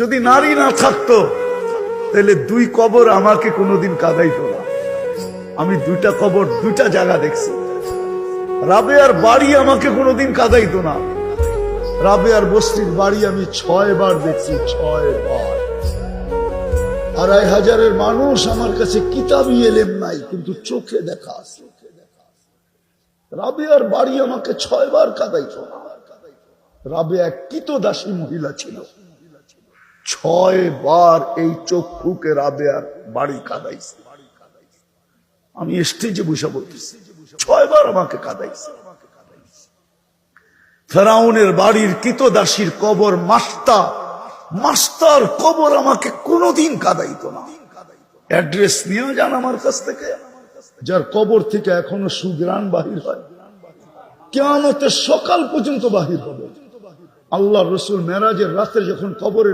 যদি নারী না থাকতো তাহলে দুই কবর আমাকে কোনোদিন কাঁদাইতো না। আমি দুইটা কবর দুইটা জায়গা দেখছি। রাবেয়ার বাড়ি আমাকে কোনোদিন কাঁদাইতো না। রাবেয়ার বস্তির বাড়ি আমি 6 বার দেখছি, 6 বার। 2500 মানুষ আমার কাছে কিতাবি এলেম নাই, কিন্তু চোখে দেখা আছে। রাবেয়ার বাড়ি আমাকে 6 বার কাঁদাইতো না। রাবেয়া কৃতদাসী মহিলা ছিল, 6 বার এই চক্ষুকে রাবেয়ার বাড়ি কাঁদাইছে। আমি স্টেজে বসে বলতেছি, 6 বার আমাকে কাঁদাইছে। ফেরাউনের বাড়ির কৃতদাসীর কবর মাস্টার কবর আমাকে কোনোদিন কাঁদাইতো না। অ্যাড্রেস নিয়ে যান আমার কাছ থেকে, যার কবর থেকে এখনো সুগ্রাণ বাহির হয়, কিয়ামতের সকাল পর্যন্ত বাহির হবে। আল্লাহ রসুল মেরাজের রাতে যখন কবরের